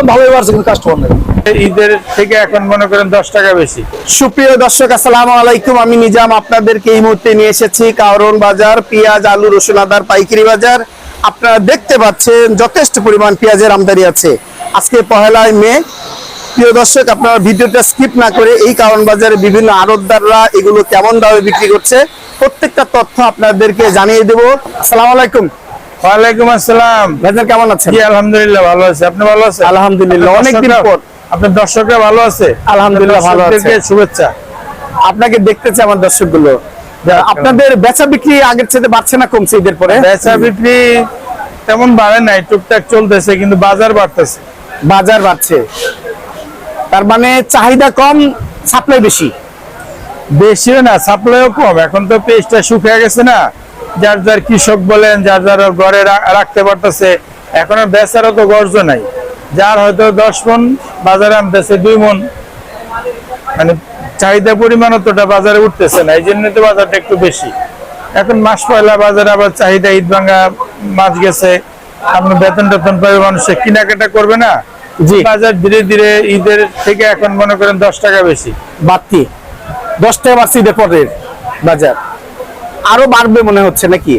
দাম ভালোই বাড়ছে কিন্তু কাস্টমার নেই। ঈদের থেকে এখন মনে করেন 10 টাকা বেশি। সুপ্রিয় দর্শক, আসসালামু আলাইকুম। আমি নিজাম আপনাদেরকে এই মুহূর্তে নিয়ে এসেছি কারওয়ান বাজার, পেঁয়াজ, আলু, রসুন, আদার পাইকারি বাজার। আপনারা দেখতে পাচ্ছেন যথেষ্ট পরিমাণ পেঁয়াজের আমদানি আছে। আজকে 1 মে। প্রিয় দর্শক, আপনারা ভিডিওটা স্কিপ না করে এই কারওয়ান বাজারে বিভিন্ন আড়তদাররা এগুলো কেমন দামে বিক্রি করছে প্রত্যেকটা তথ্য আপনাদেরকে জানিয়ে দেব। আসসালামু আলাইকুম। ওয়ালাইকুম আসসালাম। ভাইজান কেমন আছেন? জি আলহামদুলিল্লাহ ভালো আছি। আপনি ভালো আছেন? আলহামদুলিল্লাহ, অনেকদিন পর। আপনার দর্শকরা ভালো আছে? আলহামদুলিল্লাহ ভালো আছে। শুভেচ্ছা। আপনাকে দেখতেছে আমার দর্শকগুলো। আপনাদের বেচা বিক্রি আগের চেয়ে বাড়ছে না কমছে ঈদের পরে? বেচা বিক্রি তেমন বাড়ে নাই, টুকটাক চলতেছে, কিন্তু বাজার বাড়তেছে। বাজার বাড়ছে, তার মানে চাহিদা কম, সাপ্লাই বেশি। বেশিও না, সাপ্লাইও কম। এখন তো পেঁয়াজটা শুকিয়ে গেছে না, যার যার কৃষক বলেন যার যার ঘরে রাখতে পারতেছে। এখন আর বেচারও তো গর্জ নাই। যার হয়তো 10 মন বাজারে আনতেছে 2 মন, মানে চাহিদা পরিমাণ অতটা বাজারে উঠতেছে না, এই জন্য তো বাজারটা একটু বেশি। এখন মাস পয়লা বাজারে আবার চাহিদা, ঈদ ভাঙা মাছ গেছে, আপনার বেতন টেতন পাবে, মানুষের কেনাকাটা করবে না। জি, বাজার ধীরে ধীরে ঈদের থেকে এখন মনে করেন 10 টাকা বেশি বাড়তি। 10 টাকা বাড়ছে ঈদের পরের বাজার, আরো বাড়বে মনে হচ্ছে নাকি?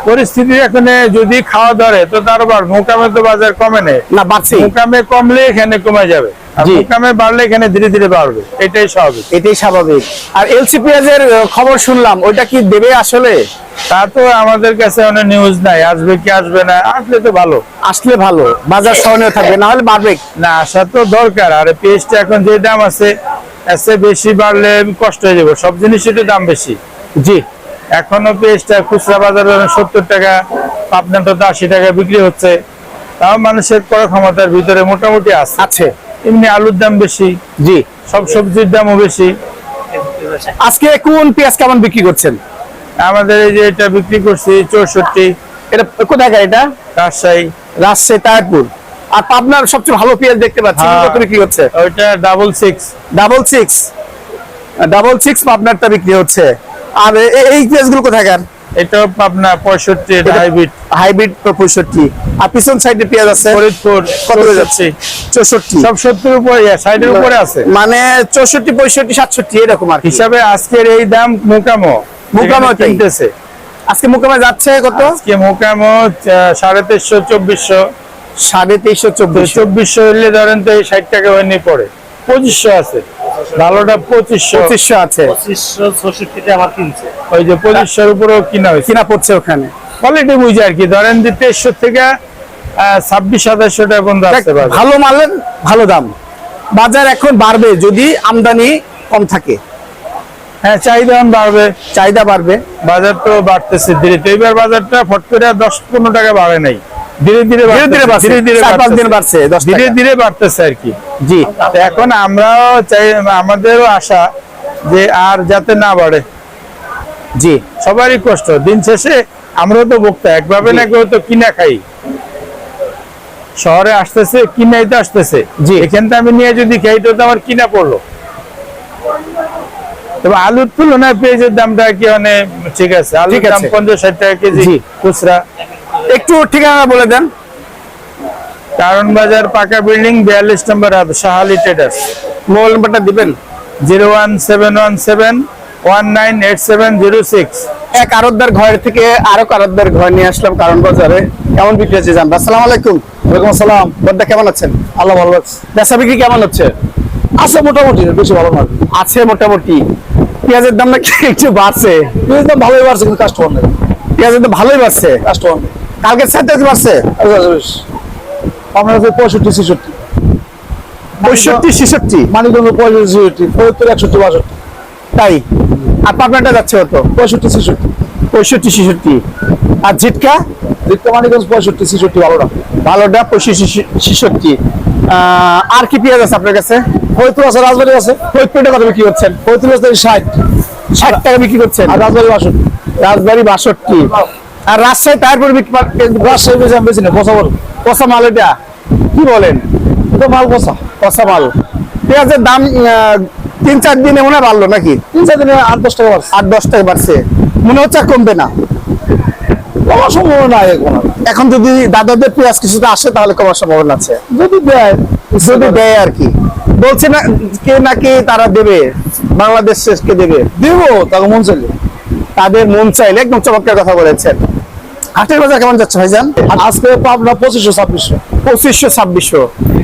পরিস্থিতি এখানে যদি খাওয়া ধরে তো তারও বাড়বে। মোকামে তো বাজার কমে নেই না, বাড়ছে। মোকামে কমলে এখানে কমে যাবে, আর জি। মোকামে বাড়লে এখানে ধীরে ধীরে বাড়বে, এটাই স্বাভাবিক। এটাই স্বাভাবিক। আর এলসি পেঁয়াজের খবর শুনলাম, ওইটা কি দেবে আসলে? তা তো আমাদের কাছে অনেক নিউজ নাই, আসবে কি আসবে না। আসলে তো ভালো, আসলে ভালো, বাজার সহনীয় থাকবে, না হলে বাড়বে না। আসা তো দরকার। আর পেঁয়াজটা এখন যে দাম আছে, এসে বেশি বাড়লে কষ্ট হয়ে যাবে। সব জিনিসের দাম বেশি। জি, এখনো পেঁয়াজটা খুচরা বাজারে 70 টাকা, পাবনাটা 80 টাকা বিক্রি হচ্ছে। তাও মানুষের করার ক্ষমতার ভিতরে মোটামুটি আছে। এমনি আলুর দাম বেশি, জি, সব সবজির দামও বেশি। আজকে কোন পেঁয়াজ কেমন বিক্রি করছেন? আমাদের এই যে এটা বিক্রি করছি 64। এটা কোথায়? এটা রাজশাহী তায়ারপুর। আর পাবনার সবচেয়ে ভালো পেঁয়াজ দেখতে পাচ্ছি, কত বিক্রি হচ্ছে? ওইটা 66। 66 পাবনারটা বিক্রি হচ্ছে। আর এই পেঁয়াজগুলো কোথাকার? এটা পাবনা 65, এটা হাইব্রিড 65। আর পিছন সাইডে পেঁয়াজ আছে ফরিদপুর কত হয়ে যাচ্ছে? 64। সব 70 উপরে, সাইডের উপরে আছে, মানে 64, 65, 67 এরকম আর হিসাবে। আজকের এই দাম মোকামো কিনতেছে। আজকে মোকামে যাচ্ছে কত? আজকে মোকামো 2350, 2400। 2350, 2400 হলে ধরেন তো এই 60 টাকা হয়নি পড়ে। 2500 আছে ভালোটা, 2500 আছে। 2566 আমার কিনছে। ওই যে 2500 উপরেও কিনা হয়েছে, কিনা পড়ছে ওখানে। কোয়ালিটি বুঝে আর কি। ধরেন যে 2300 থেকে 2600-2700 টাকা পর্যন্ত আসতে পারে। ভালো মালের ভালো দাম। বাজার এখন বাড়বে যদি আমদানি কম থাকে। হ্যাঁ, চাহিদা বাড়বে, চাহিদা বাড়বে, বাজার তো বাড়তেছে ধীরে ধীরে। এবার বাজারটা ফট করে 10-15 টাকা বাড়ে নাই, ধীরে ধীরে ধীরে 4-5 দিন বাড়ছে, ধীরে ধীরে বাড়তেছে আর কি। জি, এখন আমরাও চাই, আমাদেরও আশা যে আর যাতে না বাড়ে। জি, সবারই কষ্ট। দিন শেষে আমরাও তো ভোক্তা, একভাবে না কেউ তো কিনা খাই। শহরে আসতেছে, কিনাই তো আসতেছে। জি, এখান থেকে আমি নিয়ে যদি খাই তো আমার কিনা পড়লো। তবে আলুর তুলনায় পেঁয়াজের দামটা কি অনেক ঠিক আছে। আলুর দাম 50-60 টাকা কেজি খুচরা। একটু ঠিকানা বলে দেন। কারওয়ান বাজার, পাকা বিল্ডিং, 42 নম্বর, শাহালি ট্রেডার্স। মোবাইল নাম্বারটা দিবেন। 01717198706। এক আড়তদার ঘর থেকে আরো আড়তদার ঘর নিয়ে আসলাম কারওয়ান বাজারে। কেমন বিক্রি হচ্ছে জানবো। আসসালামু আলাইকুম। ওয়ালাইকুম আসসালাম। বড়দা কেমন আছেন? আল্লাহ ভালো আছে। বেচা বিক্রি কেমন হচ্ছে? আছে মোটামুটি, বেশি ভালো না। আছে মোটামুটি। পেঁয়াজের দাম নাকি একটু বাড়ছে? পেঁয়াজের দাম ভালোই বাড়ছে কিন্তু কাস্টমার নেই। পেঁয়াজের দাম ভালোই বাড়ছে, কাস্টমার নেই। কালকের সাথে বাড়ছে। আপনার কাছে 65-66, 65-66, মানিকগঞ্জ 65-66, ফরিদপুর 61-62। তাই? আর পাবনাটা যাচ্ছে কত? 65-66। 65-66। আর ঝিটকা? দেখতে মানিকগঞ্জ 65-66 ভালোটা। ভালোটা 65-66। আর কি পেঁয়াজ আছে আপনার কাছে? ফরিদপুর আছে, রাজবাড়ি আছে। ফরিদপুরটা কত বিক্রি করছেন? ফরিদপুর 60 টাকা বিক্রি করছেন। আর রাজবাড়ি 62। রাজবাড়ি 62। আর রাজশাহী তারপর রাজশাহী বেশি না, পচা বল। পচা মাল, এটা কি বলেন? এটা মাল পচা, পচা মাল। পেঁয়াজের দাম 3-4 দিনে মনে হয় বাড়লো নাকি? 3-4 দিনে 8-10 টাকা বাড়ছে। 8-10 টাকা বাড়ছে, মনে হচ্ছে আর কমবে না। কমার সম্ভাবনা নাই এখন। এখন যদি দাদাদের পেঁয়াজ কিছুটা আসে তাহলে কমার সম্ভাবনা আছে, যদি দেয় যদি দেয় আর কি। বলছে না কে নাকি তারা দেবে, বাংলাদেশ কে দেবে, দিব তাকে মন চাইলে। তাদের মন চাইলে। একদম চমৎকার কথা বলেছেন। হাটের বাজার কেমন যাচ্ছে ভাইজান? আজকে পাবনা 2500-2600, 2500-2600।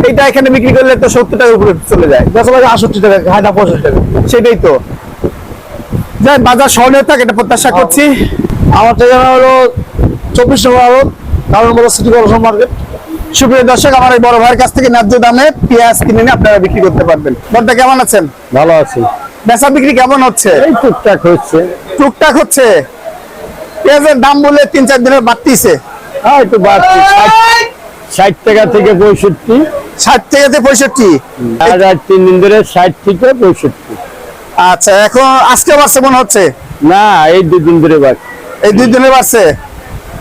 এইটা এখানে বিক্রি করলে তো 70 টাকার উপরে চলে যায়। বেচা লাগে 68 টাকা, খায়টা 65 টাকা। সেটাই তো, যাই বাজার সহনীয় থাক এটা প্রত্যাশা করছি। আমার ঠিকানা হলো 24 নম্বর আড়ত, কারণ সিটি কর্পোরেশন মার্কেট। সুপ্রিয় দর্শক, আমার এই বড় ভাইয়ের কাছ থেকে ন্যায্য দামে পেঁয়াজ কিনে নিয়ে আপনারা বিক্রি করতে পারবেন। বড়দা কেমন আছেন? ভালো আছি, বেচা বিক্রি কেমন হচ্ছে? এই টুকটাক হচ্ছে। টুকটাক হচ্ছে। পেঁয়াজের দাম বলে 3-4 দিনের বাড়তিছে। হ্যাঁ একটু বাড়তি, 60 টাকা থেকে 65, 60 থেকে 65। আর 3 দিন ধরে 60 থেকে 65। আচ্ছা, এখন আজকে বাড়ছে মনে হচ্ছে? না, এই 2 দিন ধরে বাড়ছে। এই 2 দিনে বাড়ছে।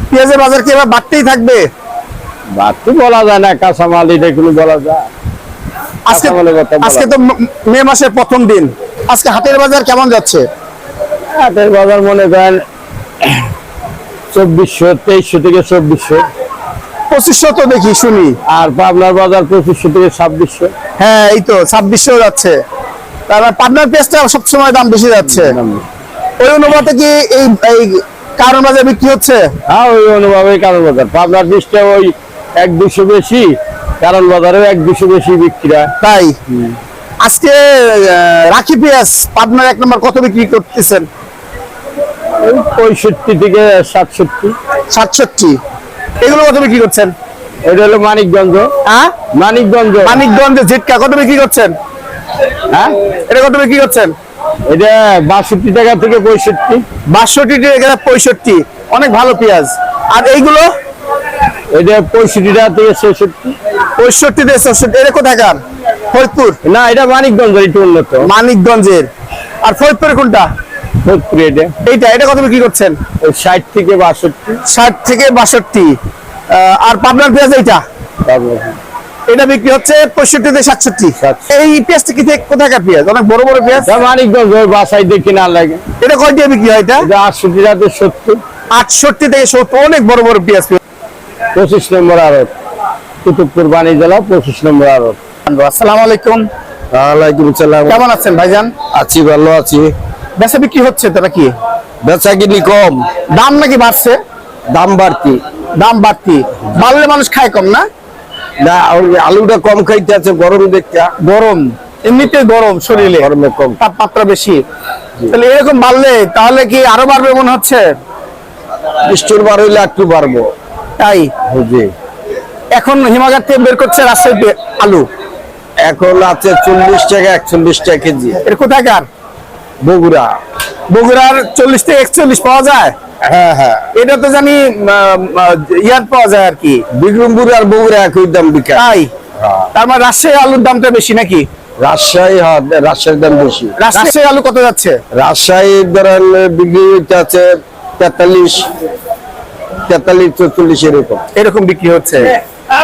পেঁয়াজের বাজার কি এবার বাড়তেই থাকবে? বাড়তি বলা যায় না, কাঁচামাল এটা কোনো বলা যায়। আজকে কাঁচামালের কথা বলা আজকে তো মে মাসের প্রথম দিন। আজকে হাটের বাজার কেমন যাচ্ছে? হাটের বাজার মনে করেন 2400, 2300 থেকে 2400। 2500 তো দেখি শুনি। আর পাবনার বাজার 2500 থেকে 2600। হ্যাঁ এই তো 2600 যাচ্ছে। তার পাবনার পেঁয়াজটা সবসময় দাম বেশি যাচ্ছে। ওই অনুপাতে কি এই এই কারণ বাজার বিক্রি হচ্ছে? হ্যাঁ ওই অনুভবে কারণ বাজার পাবনার বীজটা ওই 1-200 বেশি, কারণ বাজারেও 1-200 বেশি বিক্রি হয়। তাই আজকে রাখি পেঁয়াজ পাবনার 1 নম্বর কত বিক্রি করতেছেন? ওই 65 থেকে 67। 67। এগুলো কত বিক্রি করছেন? এটা হলো মানিকগঞ্জ। হ্যাঁ, মানিকগঞ্জ। মানিকগঞ্জে ঝিটকা কত বিক্রি করছেন? হ্যাঁ এটা কত বিক্রি করছেন? এটা 62 টাকা থেকে 65। 62 টাকা 65। অনেক ভালো পেঁয়াজ। আর এইগুলো এটা 65 টাকা থেকে 66। 65 থেকে 66। এটা কোথাকার? ফরিদপুর? না, এটা মানিকগঞ্জের একটু উন্নত। মানিকগঞ্জের। আর ফরিদপুরে কোনটা? ফরিদপুর এটা। এটা কত বিক্রি করছেন? ওই 60 থেকে 62। 60 থেকে 62। আর পাবনার পেঁয়াজ এটা বিক্রি হচ্ছে 65 থেকে 67। এই পেঁয়াজটা কি কোথাকার পেঁয়াজ? অনেক বড় বড় পেঁয়াজ। মানিকগঞ্জ ওই বাসায় দেখি না লাগে। এটা কয় দিয়ে বিক্রি হয়? এটা 68 টাকা থেকে 70। 68 থেকে 70। অনেক বড় বড় পেঁয়াজ। 25 নম্বর আড়ত, কুতুবপুর বাণী জেলা 25 নম্বর আড়ত। আসসালামু আলাইকুম। ওয়ালাইকুম আসসালাম। কেমন আছেন ভাইজান? আছি, ভালো আছি। বেচা বিক্রি হচ্ছে তো নাকি? বেচা কিনি কম, দাম নাকি বাড়ছে? দাম বাড়তি। দাম বাড়তি। বাড়লে মানুষ খায় কম না? না, ওই আলুটা কম খাইতে আছে, গরম দেখতে। গরম, এমনিতে গরম শরীরে, গরমে কম, তাপমাত্রা বেশি। তাহলে এরকম বাড়লে তাহলে কি আরো বাড়বে মনে হচ্ছে? স্টোর বার হইলে একটু বাড়বো। তাই জি। এখন হিমাগার থেকে বের করছে রাজশাহী আলু, এখন আছে 40 টাকা 41 টাকা কেজি। এর কোথাকার? বগুড়া। বগুড়ার 40 থেকে 41 পাওয়া যায়? হ্যাঁ হ্যাঁ, এটা তো জানি ইয়ার পাওয়া যায় আর কি। বিক্রমপুর আর বগুড়া একই দাম বিক্রি। তাই তার মানে রাজশাহী আলুর দামটা বেশি নাকি? রাজশাহী, হ্যাঁ রাজশাহীর দাম বেশি। রাজশাহী আলু কত যাচ্ছে? রাজশাহীর ধরেন বিক্রি হইতে আছে 43, 44 এরকম এরকম বিক্রি হচ্ছে।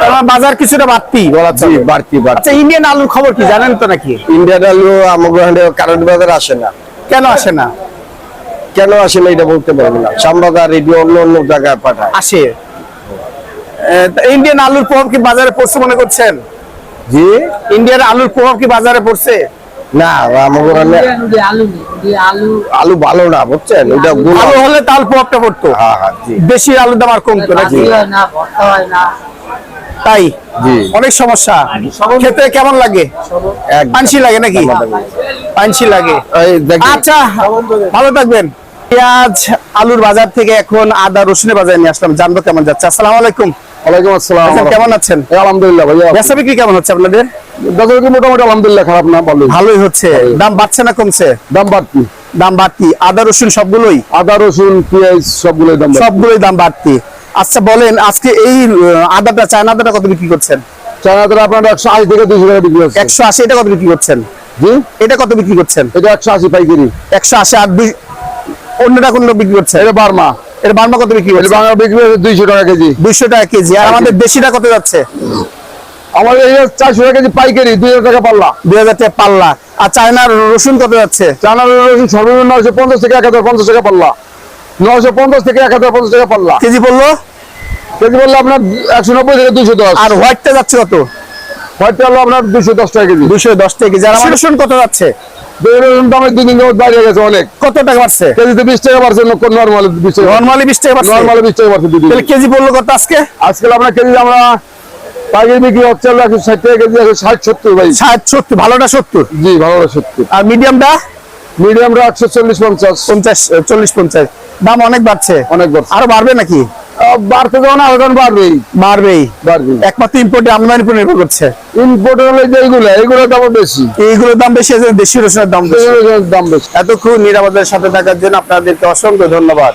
তার মানে বাজার কিছুটা বাড়তি বলা জি, চলে। বাড়তি আচ্ছা, বাড়তি। ইন্ডিয়ান আলুর খবর কি জানেন তো নাকি? ইন্ডিয়ান আলু আমাদের কারণ বাজার আসে না। কেন আসে না? কেন আসে না এটা বলতে পারবো না। শ্যামবাজার রেডিও অন্য অন্য জায়গায় পাঠায়। আসে। ইন্ডিয়ান আলুর প্রভাব কি বাজারে পড়ছে মনে করছেন? জি, ইন্ডিয়ান আলুর প্রভাব কি বাজারে পড়ছে? না আমাদের আলু ভালো না, বুঝছেন? এটা ভালো হলে তাহলে প্রভাবটা পড়তো। হ্যাঁ হ্যাঁ, জি দেশি আলুর দাম আর কমতো নাকি? তাই জি। অনেক সমস্যা। খেতে কেমন লাগে? পানসি লাগে নাকি? পানসি লাগে। এই দেখেন, আচ্ছা, ভালো থাকবেন। পেঁয়াজ আলুর বাজার থেকে এখন আদা রসুনের বাজারে নিয়ে আসলাম, জানবো কেমন যাচ্ছে। আসসালামু আলাইকুম। ওয়ালাইকুম আসসালাম। আচ্ছা, কেমন আছেন? আলহামদুলিল্লাহ ভাইয়া। বেচা বিক্রি কেমন হচ্ছে আপনাদের? বাজার কি মোটামুটি আলহামদুলিল্লাহ, খারাপ না, ভালোই। ভালোই হচ্ছে। দাম বাড়ছে না কমছে? দাম বাড়তি। দাম বাড়তি। আদা রসুন সবগুলোই? আদা রসুন পেঁয়াজ সবগুলোই দাম বাড়তি। সবগুলোই দাম বাড়তি। আচ্ছা বলেন, আজকে এই আদাটা, চায়না আদাটা কত বিক্রি করছেন? চায়না আদা আপনার 180 থেকে 200 টাকা বিক্রি হচ্ছে। 180। এটা কত বিক্রি করছেন? জি, এটা কত বিক্রি করছেন? এটা 180 পাইকারি। 180। আর অন্যটা কোন বিক্রি করছে? এটা বার্মা। এটা বার্মা কত বিক্রি এটা করছে? বাংলা বিক্রি হচ্ছে 200 টাকা কেজি। 200 টাকা কেজি। আর আমাদের দেশিটা কত যাচ্ছে? আমাদের এই 400 টাকা কেজি পাইকারি, 2000 টাকা পাল্লা। 2000 টাকা পাল্লা। আর চায়নার রসুন কত যাচ্ছে? চায়না রসুন সর্বনিম্ন 950 থেকে 1050 টাকা পাল্লা। 950 থেকে 1050 টাকা পাল্লা। কেজি পড়লো কেজি বললে আপনার 190 থেকে 210। আর হোয়াইটটা যাচ্ছে কত? হোয়াইটটা হলো আপনার 210 টাকা কেজি। 210 টাকা কেজি। আর আমার রসুন কত যাচ্ছে? দামের 2 দিন যাবত বাইরে গেছে অনেক। কত টাকা বাড়ছে? কেজিতে 20 টাকা বাড়ছে, নরমালি 20 টাকা। নরমালি 20 টাকা বাড়ছে। নরমালি 20 টাকা বাড়ছে দিদি। তাহলে কেজি পড়লো কত আজকে? আজকাল আপনার কেজি আমরা পাইকারি বিক্রি হচ্ছে 160 টাকা কেজি, 60 70 ভাই। 60 70, ভালোটা 70। জি, ভালোটা 70। আর মিডিয়ামটা? মিডিয়ামটা 140 50 50 40 50। দাম অনেক বাড়ছে। অনেক বাড়ছে। আরো বাড়বে নাকি? বাড়তে যখন আবেদন বাড়বেই। বাড়বেই। একমাত্র ইম্পোর্টে আমদানির উপর নির্ভর করছে। ইম্পোর্ট হলে যে এইগুলোর দাম বেশি। এইগুলোর দাম বেশি আছে, দেশি রসুনের দাম বেশি। দাম বেশি। এতক্ষণ নিরাপদের সাথে থাকার জন্য আপনাদেরকে অসংখ্য ধন্যবাদ।